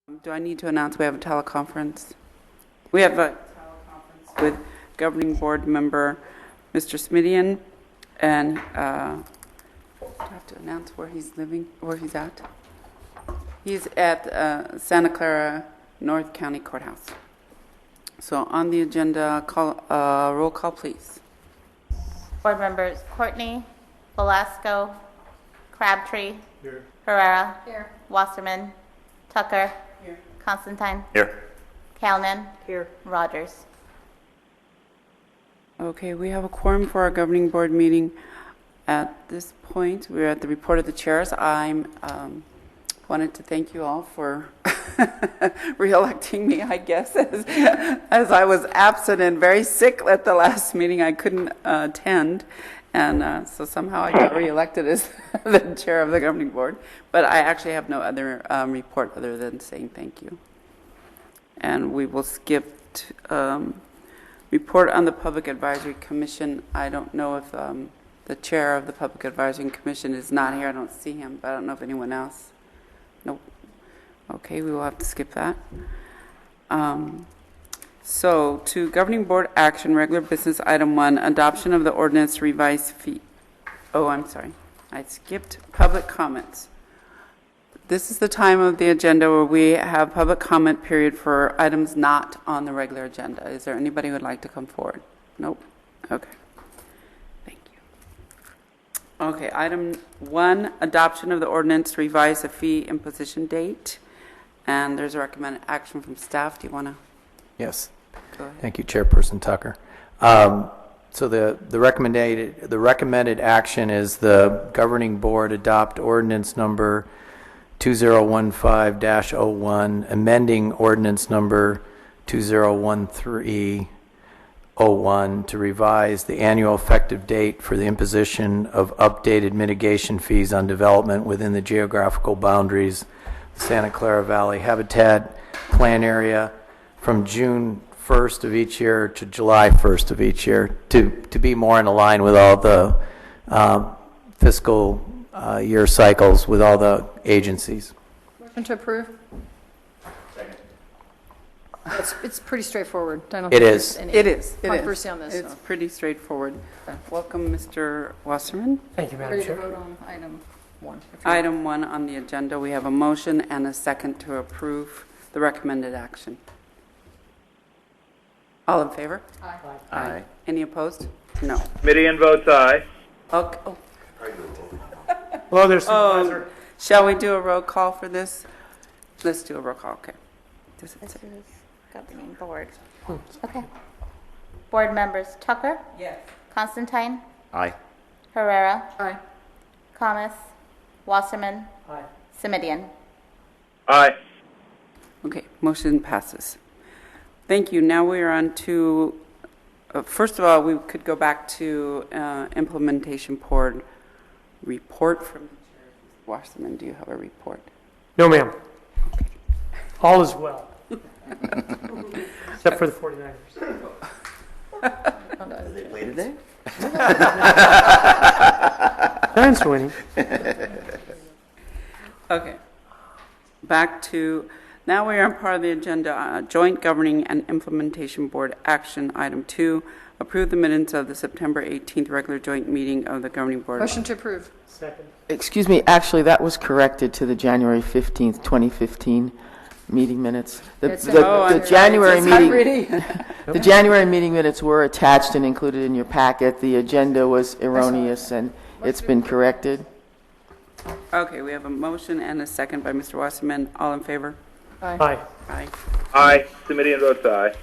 Do I need to announce we have a teleconference? We have a teleconference with governing board member Mr. Smidian, and do I have to announce where he's living, where he's at? He's at Santa Clara North County Courthouse. So on the agenda, roll call, please. Board members Courtney, Velasco, Crabtree, Here. Herrera, here. Wasserman, Tucker, here. Constantine, Here. Kalnin, here. Rogers. Okay, we have a quorum for our governing board meeting. At this point, we're at the report of the chairs. I wanted to thank you all for re-electing me, I guess, as I was absent and very sick at the last meeting. I couldn't attend, and so somehow I got re-elected as the chair of the governing board. But I actually have no other report other than saying thank you. And we will skip report on the Public Advisory Commission. I don't know if the chair of the Public Advisory Commission is not here. I don't see him, but I don't know if anyone else. Nope. Okay, we will have to skip that. So, to governing board action, regular business item 1, adoption of the ordinance to revise fee. Oh, I'm sorry. I skipped public comments. This is the time of the agenda where we have public comment period for items not on the regular agenda. Is there anybody who would like to come forward? Nope. Okay. Thank you. Okay, item 1, adoption of the ordinance to revise the fee imposition date. And there's a recommended action from staff. Do you want to? Yes. Go ahead. Thank you, Chairperson Tucker. So the recommended action is the governing board adopt ordinance number 2015-01, amending ordinance number 2013-01 to revise the annual effective date for the imposition of updated mitigation fees on development within the geographical boundaries of the Santa Clara Valley Habitat Plan area from June 1st of each year to July 1st of each year to be more in line with all the fiscal year cycles with all the agencies. Motion to approve. Second. It's pretty straightforward. I don't It think is. there's any It is. controversy on this. It's So. pretty straightforward. Welcome, Mr. Wasserman. Thank you, Madam Ready to Chair. vote on item 1. Item 1 on the agenda, we have a motion and a second to approve the recommended action. All in favor? Aye. Aye. Any opposed? No. Midian votes aye. Okay. Oh. Hello there, Supervisor. Shall we do a roll call for this? Let's do a roll call, okay. This is governing board. Okay. Board members Tucker, Yes. Constantine, Aye. Herrera, Aye. Thomas, Wasserman, Aye. Simidian. Aye. Okay, motion passes. Thank you. Now we are on to, first of all, we could go back to implementation board report from the chair. Wasserman, do you have a report? No, ma'am. All is well. Except for the 49ers. Did they play today? Giants winning. Okay. Back to, now we are on part of the agenda, joint governing and implementation board action. Item 2, approve the minutes of the September 18th regular joint meeting of the governing board. Motion to approve. Second. Excuse me, actually, that was corrected to the January 15th, 2015 meeting minutes. The January meeting, the January meeting minutes were attached and included in your packet. The agenda was erroneous, and it's been corrected. Okay, we have a motion and a second by Mr. Wasserman. All in favor? Aye. Aye. Aye. Midian votes aye.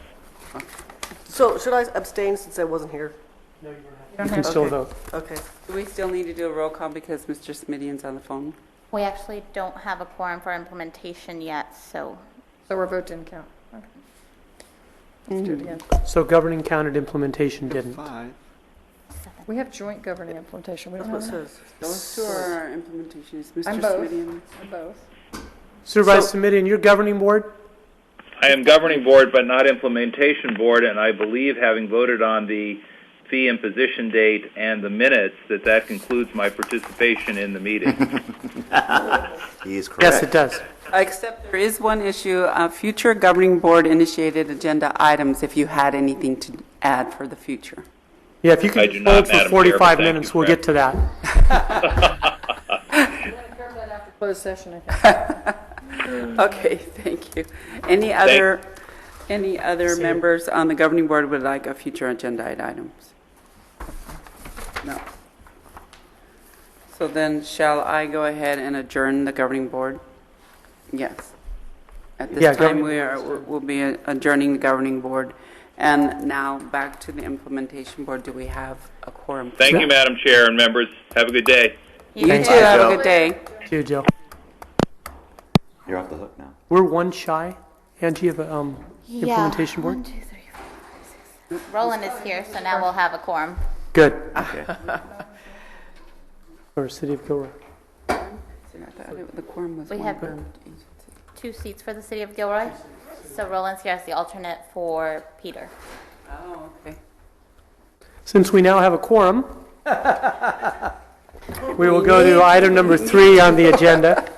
So should I abstain since I wasn't here? No, you don't have. You can still vote. Okay. Do we still need to do a roll call because Mr. Smidian's on the phone? We actually don't have a quorum for implementation yet, so So our vote didn't count. Okay. Let's do it again. So governing counted, implementation didn't. We have joint governing implementation. We That's don't what it have says. Those two are our implementation. Is Mr. I'm both. Smidian? I'm both. Supervisor Simidian, your governing board? I am governing board, but not implementation board, and I believe, having voted on the fee imposition date and the minutes, that concludes my participation in the meeting. He is correct. Yes, it does. Except there is one issue, future governing board initiated agenda items, if you had anything to add for the future. Yeah, if you I do could not, hold for Madam Chair, 45 but thank minutes, you, we'll Fred. get to that. Closed session, I think. Okay, thank you. Any other members on the governing board would like a future agenda items? No. So then shall I go ahead and adjourn the governing board? Yes. At this Yeah, time, governing we'll be adjourning the governing board. And now back to the implementation board. Do we have a quorum? Thank you, Madam Chair and members. Have a good day. You too. Have a good day. See you, Joe. You're off the hook now. We're one shy. Angie, of a implementation board? 1, 2, 3, 4, 5, 6. Roland is here, so now we'll have a quorum. Good. Okay. Or City of Gilroy. I thought the quorum was We one have per agency. 2 seats for the city of Gilroy. So Roland's here as the alternate for Peter. Oh, okay. Since we now have a quorum, we will go to item number 3 on the agenda.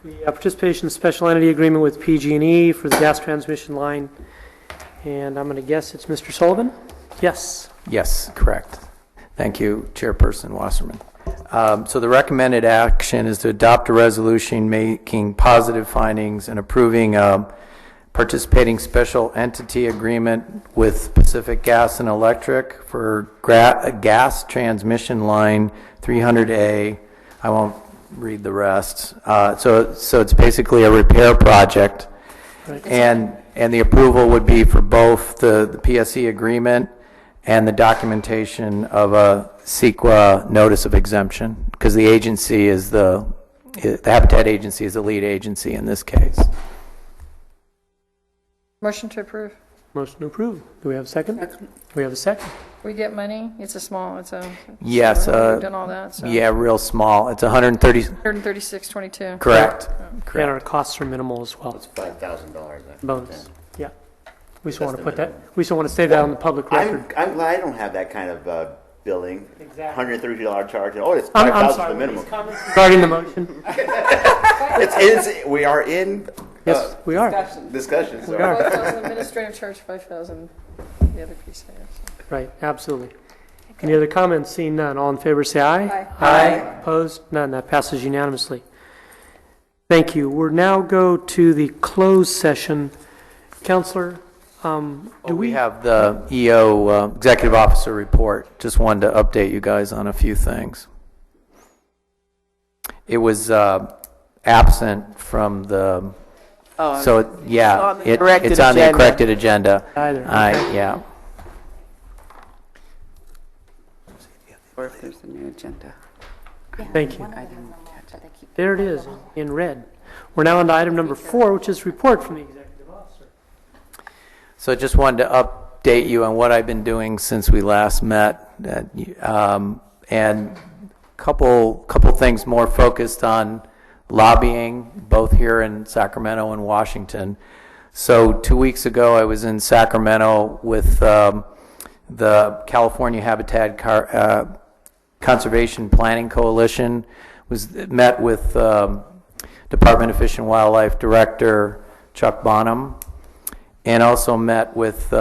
The participation special entity agreement with PG&E for the gas transmission line. And I'm going to guess it's Mr. Sullivan? Yes. Yes, correct. Thank you, Chairperson Wasserman. So the recommended action is to adopt a resolution making positive findings and approving a participating special entity agreement with Pacific Gas and Electric for gas transmission line 300A. I won't read the rest. So it's basically a repair project. Right. And the approval would be for both the PSE agreement and the documentation of a CEQA notice of exemption, because the agency is the Habitat Agency is the lead agency in this case. Motion to approve. Motion to approve. Do we have a second? We have a second. We get money, it's a, Yes. we've done all that, so. Yeah, real small. It's 130. 136.22. Correct. And our costs are minimal as well. It's $5,000. Bonus. Yeah. We just want to put that, we just want to say that on the public record. I'm glad I don't have that kind of billing. Exactly. $132 charge. Oh, it's I'm $5,000 sorry, the minimum. regarding the motion. We are in Yes, we are. discussion. So. We are. 5,000 administrative charge, 5,000 the other piece, I guess. Right, absolutely. Any other comments? Seeing none. All in favor, say aye. Aye. Aye. Opposed? None. That passes unanimously. Thank you. We'll now go to the closed session. Counselor, do We have the EO Executive Officer report. Just wanted to update you guys on a few things. It was absent from the, so it's on the corrected agenda. Either. Yeah. Or if there's a new agenda. Thank you. I didn't catch it. There it is in red. We're now on to item number 4, which is report from the Executive Officer. So I just wanted to update you on what I've been doing since we last met, and couple things more focused on lobbying, both here in Sacramento and Washington. So 2 weeks ago, I was in Sacramento with the California Habitat Conservation Planning Coalition. Met with Department of Fish and Wildlife Director Chuck Bonham, and also met with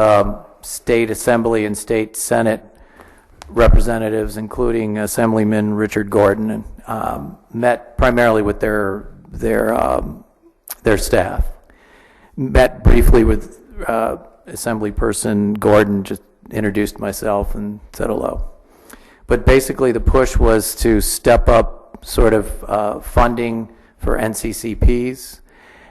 State Assembly and State Senate representatives, including Assemblyman Richard Gordon, and met primarily with their staff. Met briefly with Assemblyperson Gordon, just introduced myself and said hello. But basically the push was to step up sort of funding for NCCPs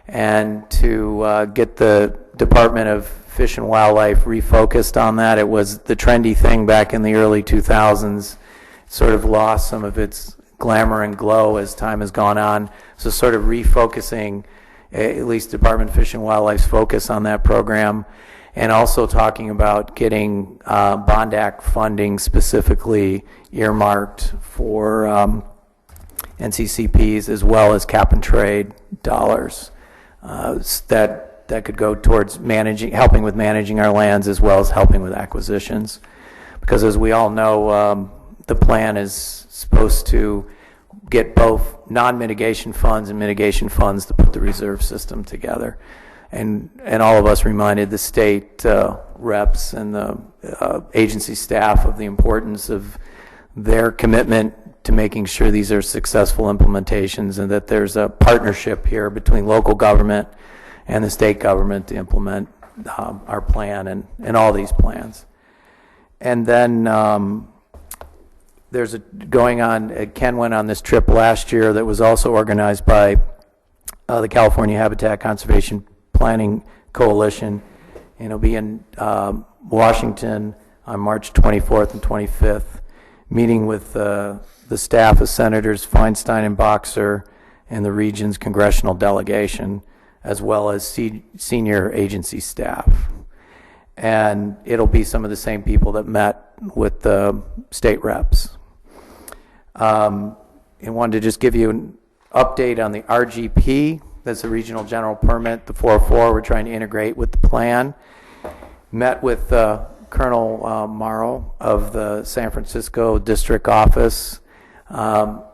and to get the Department of Fish and Wildlife refocused on that. It was the trendy thing back in the early 2000s. It sort of lost some of its glamour and glow as time has gone on. So sort of refocusing at least Department of Fish and Wildlife's focus on that program, and also talking about getting Bond Act funding specifically earmarked for NCCPs, as well as cap and trade dollars that could go towards helping with managing our lands, as well as helping with acquisitions. Because as we all know, the plan is supposed to get both non-mitigation funds and mitigation funds to put the reserve system together. And all of us reminded the state reps and the agency staff of the importance of their commitment to making sure these are successful implementations and that there's a partnership here between local government and the state government to implement our plan and all these plans. And then there's Ken went on this trip last year that was also organized by the California Habitat Conservation Planning Coalition, and it'll be in Washington on March 24th and 25th, meeting with the staff of Senators Feinstein and Boxer and the region's congressional delegation, as well as senior agency staff. And it'll be some of the same people that met with the state reps. And wanted to just give you an update on the RGP. That's the Regional General Permit, the 404 we're trying to integrate with the plan. Met with Colonel Morrow of the San Francisco District Office,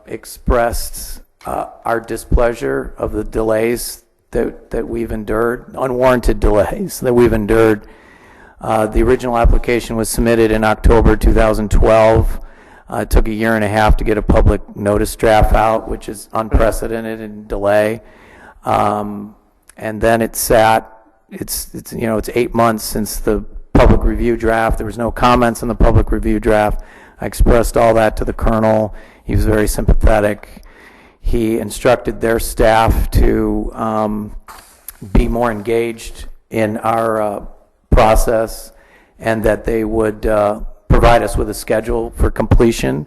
expressed our displeasure of the delays that we've endured, unwarranted delays that we've endured. The original application was submitted in October 2012. It took a year and a half to get a public notice draft out, which is unprecedented in delay. And then it sat. It's 8 months since the public review draft. There was no comments on the public review draft. I expressed all that to the colonel. He was very sympathetic. He instructed their staff to be more engaged in our process, and that they would provide us with a schedule for completion.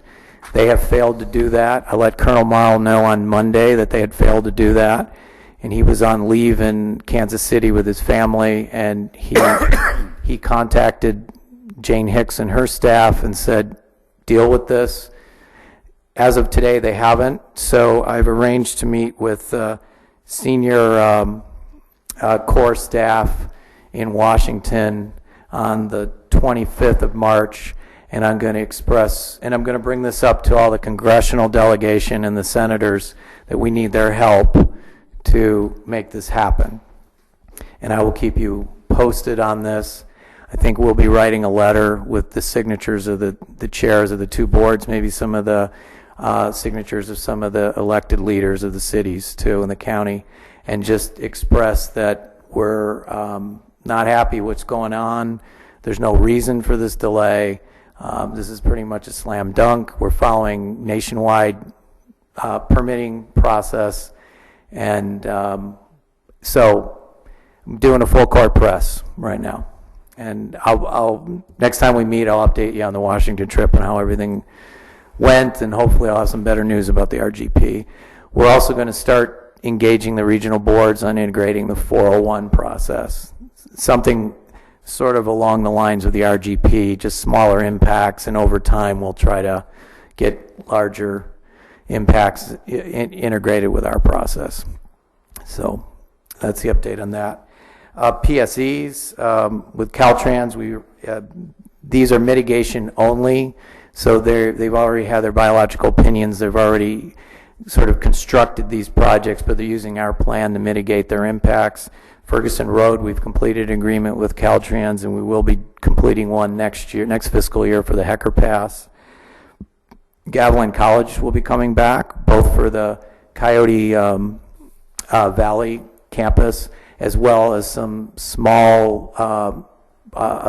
They have failed to do that. I let Colonel Morrow know on Monday that they had failed to do that, and he was on leave in Kansas City with his family, and he contacted Jane Hicks and her staff and said, deal with this. As of today, they haven't, so I've arranged to meet with senior Corps staff in Washington on the 25th of March, and I'm going to bring this up to all the congressional delegation and the senators that we need their help to make this happen. And I will keep you posted on this. I think we'll be writing a letter with the signatures of the chairs of the two boards, maybe some of the signatures of some of the elected leaders of the cities too in the county, and just express that we're not happy what's going on. There's no reason for this delay. This is pretty much a slam dunk. We're following nationwide permitting process, and so I'm doing a full court press right now. And I'll next time we meet, I'll update you on the Washington trip and how everything went, and hopefully I'll have some better news about the RGP. We're also going to start engaging the regional boards on integrating the 401 process, something sort of along the lines of the RGP, just smaller impacts, and over time we'll try to get larger impacts integrated with our process. So that's the update on that. PSEs with Caltrans, these are mitigation only, so they've already had their biological opinions. They've already sort of constructed these projects, but they're using our plan to mitigate their impacts. Ferguson Road, we've completed an agreement with Caltrans, and we will be completing one next fiscal year for the Hecker Pass. Gavilan College will be coming back, both for the Coyote Valley campus, as well as some a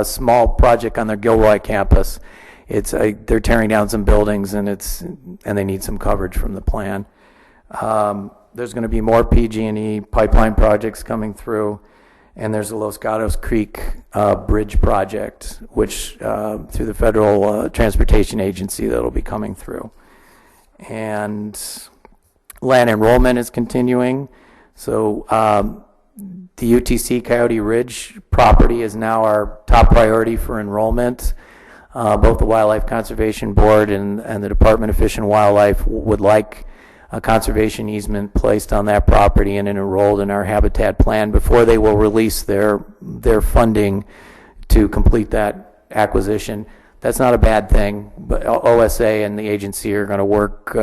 small project on their Gilroy campus. They're tearing down some buildings, and they need some coverage from the plan. There's going to be more PG&E pipeline projects coming through, and there's a Los Gatos Creek bridge project, which through the Federal Transportation Agency, that'll be coming through. And land enrollment is continuing. So the UTC Coyote Ridge property is now our top priority for enrollment. Both the Wildlife Conservation Board and the Department of Fish and Wildlife would like a conservation easement placed on that property and enrolled in our habitat plan before they will release their funding to complete that acquisition. That's not a bad thing, but OSA and the agency are going to work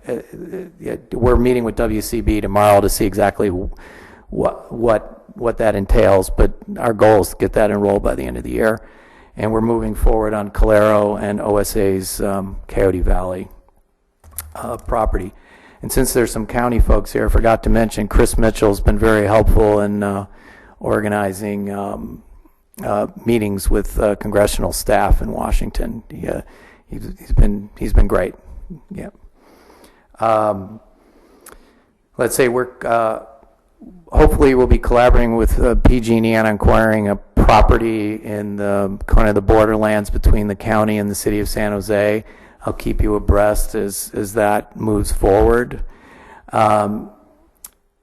we're meeting with WCB tomorrow to see exactly what that entails, but our goal is to get that enrolled by the end of the year. And we're moving forward on Calero and OSA's Coyote Valley property. And since there's some county folks here, I forgot to mention Chris Mitchell's been very helpful in organizing meetings with congressional staff in Washington. He's been great. Yeah. Let's say we're hopefully we'll be collaborating with PG&E on acquiring a property in the kind of the borderlands between the county and the city of San Jose. I'll keep you abreast as that moves forward.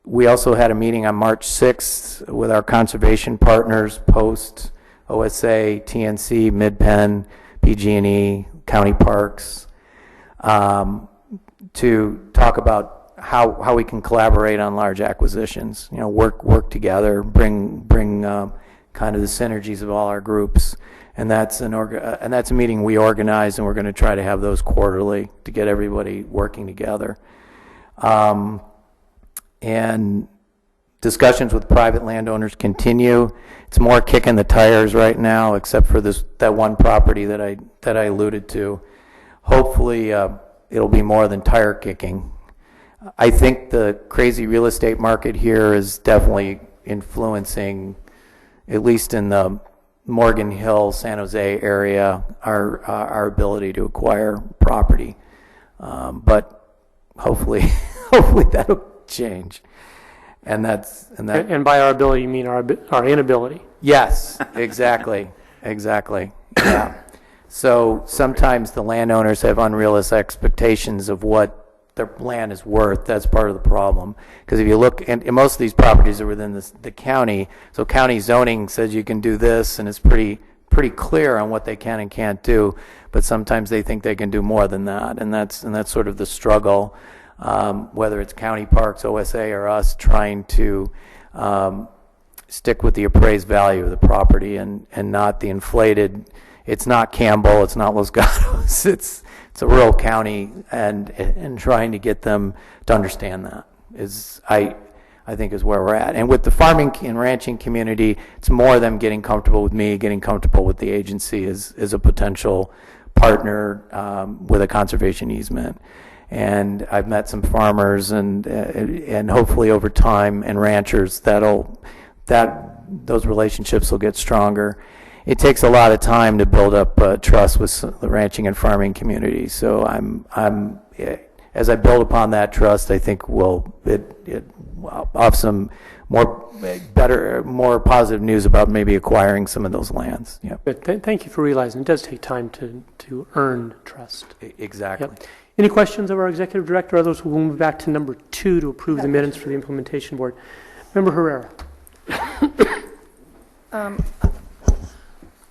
We also had a meeting on March 6th with our conservation partners, Post, OSA, TNC, Mid-Penn, PG&E, County Parks, to talk about how we can collaborate on large acquisitions. You know, work together, bring kind of the synergies of all our groups. And that's a meeting we organize, and we're going to try to have those quarterly to get everybody working together. And discussions with private landowners continue. It's more kicking the tires right now, except for that one property that I alluded to. Hopefully, it'll be more than tire kicking. I think the crazy real estate market here is definitely influencing, at least in the Morgan Hill, San Jose area, our ability to acquire property. But hopefully that'll change. And by our ability, you mean our inability? Yes, exactly. Yeah. So sometimes the landowners have unrealistic expectations of what their land is worth. That's part of the problem. Because if you look, and most of these properties are within the county, so county zoning says you can do this, and it's pretty clear on what they can and can't do. But sometimes they think they can do more than that, and that's sort of the struggle. Whether it's county parks, OSA, or us trying to stick with the appraised value of the property and not the inflated. It's not Campbell, it's not Los Gatos, it's a rural county, and trying to get them to understand that is, I think, is where we're at. And with the farming and ranching community, it's more them getting comfortable with me, getting comfortable with the agency as a potential partner with a conservation easement. And I've met some farmers and hopefully over time, and ranchers, those relationships will get stronger. It takes a lot of time to build up trust with the ranching and farming community. So as I build upon that trust, I think we'll have some more positive news about maybe acquiring some of those lands. Yeah. Good. Thank you for realizing it does take time to earn trust. Exactly. Yep. Any questions of our executive director? Others will move back to number 2 to approve the minutes for the implementation board. Member Herrera.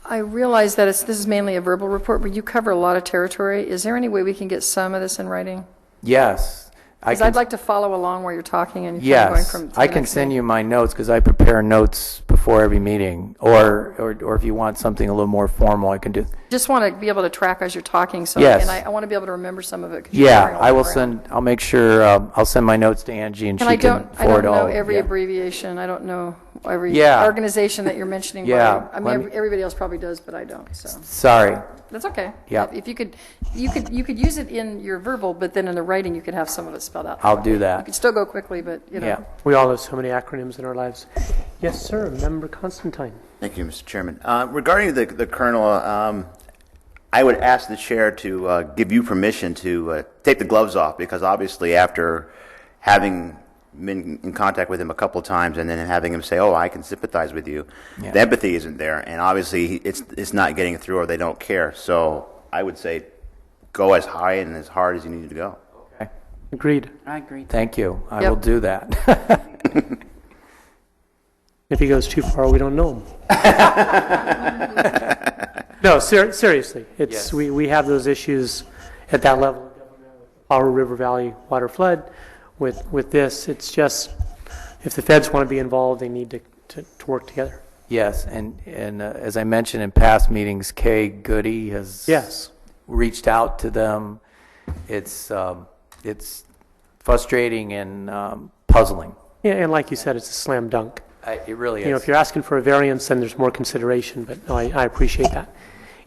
I realize that this is mainly a verbal report, but you cover a lot of territory. Is there any way we can get some of this in writing? Yes. Because I'd like to follow along while you're talking and yes, going from. I can send you my notes because I prepare notes before every meeting, or if you want something a little more formal, I can do. Just want to be able to track as you're talking, so yes. And I want to be able to remember some of it. Yeah, I will send. I'll make sure. I'll send my notes to Angie, and she can forward all. I don't know every abbreviation. I don't know every organization that you're mentioning. Yeah, I mean, everybody else probably does, but I don't. So sorry. That's okay. Yeah. If you could use it in your verbal, but then in the writing you could have some of it spelled out. I'll do that. You could still go quickly, but Yeah. We all have so many acronyms in our lives. Yes, sir. Member Constantine. Thank you, Mr. Chairman. Regarding the Colonel, I would ask the chair to give you permission to take the gloves off, because obviously after having been in contact with him a couple of times and then having him say, "Oh, I can sympathize with you," the empathy isn't there, and obviously it's not getting through, or they don't care. So I would say go as high and as hard as you need to go. Okay. Agreed. I agree. Thank you. I will do that. If he goes too far, we don't know him. No, seriously. It's we have those issues at that level. Our River Valley water flood. With this, it's just if the feds want to be involved, they need to work together. Yes, and as I mentioned in past meetings, Kay Goody has reached out to them. It's it's frustrating and puzzling. Yeah, and like you said, it's a slam dunk. It really is. You know, if you're asking for a variance, then there's more consideration, but no, I appreciate that.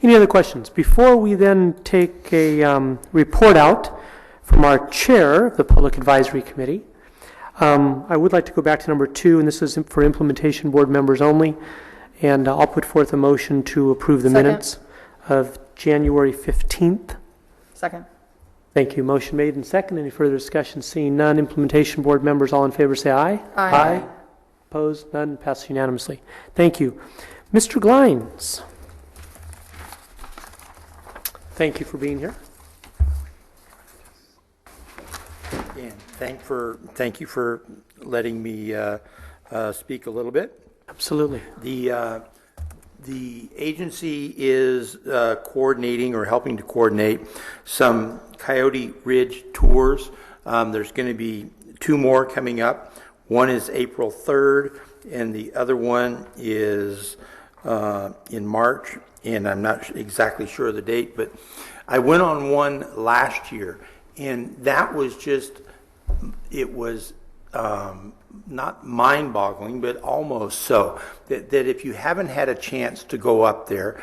Any other questions? Before we then take a report out from our chair of the Public Advisory Committee, I would like to go back to number 2, and this is for implementation board members only, and I'll put forth a motion to approve the Second. minutes of January 15th. Second. Thank you. Motion made and second. Any further discussion? Seeing none, implementation board members, all in favor say aye. Aye. Opposed? None. Passes unanimously. Thank you. Mr. Glines. Thank you for being here. And thank you for letting me speak a little bit. Absolutely. The agency is coordinating or helping to coordinate some Coyote Ridge tours. There's going to be 2 more coming up. One is April 3rd, and the other one is in March, and I'm not exactly sure of the date, but I went on one last year, and that was just, it was not mind-boggling, but almost so, that if you haven't had a chance to go up there,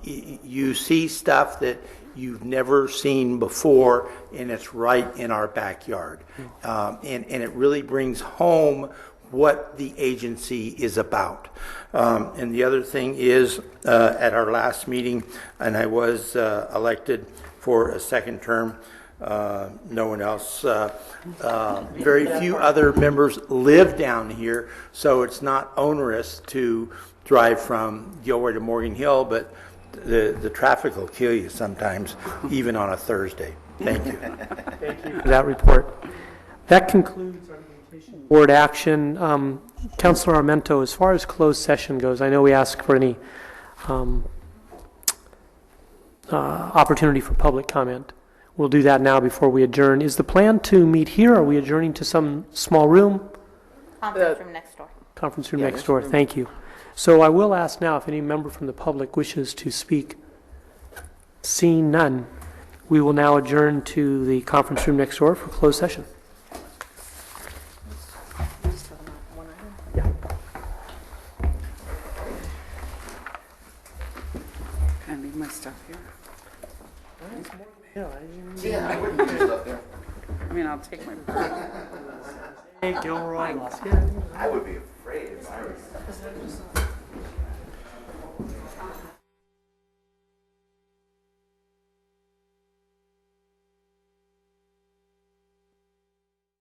you see stuff that you've never seen before, and it's right in our backyard. And it really brings home what the agency is about. And the other thing is, at our last meeting, and I was elected for a second term, no one else, very few other members live down here, so it's not onerous to drive from Gilroy to Morgan Hill, but the traffic will kill you sometimes, even on a Thursday. Thank you. Thank you for that report. That concludes our implementation board action. Councilor Armento, as far as closed session goes, I know we ask for any opportunity for public comment. We'll do that now before we adjourn. Is the plan to meet here? Are we adjourning to some small room? Conference room next door. Conference room next door. Thank you. So I will ask now if any member from the public wishes to speak. Seeing none, we will now adjourn to the conference room next door for closed session. Can I leave my stuff here? Yeah, I wouldn't use stuff there. I mean, I'll take my... Hey, Gilroy. I would be afraid if I was...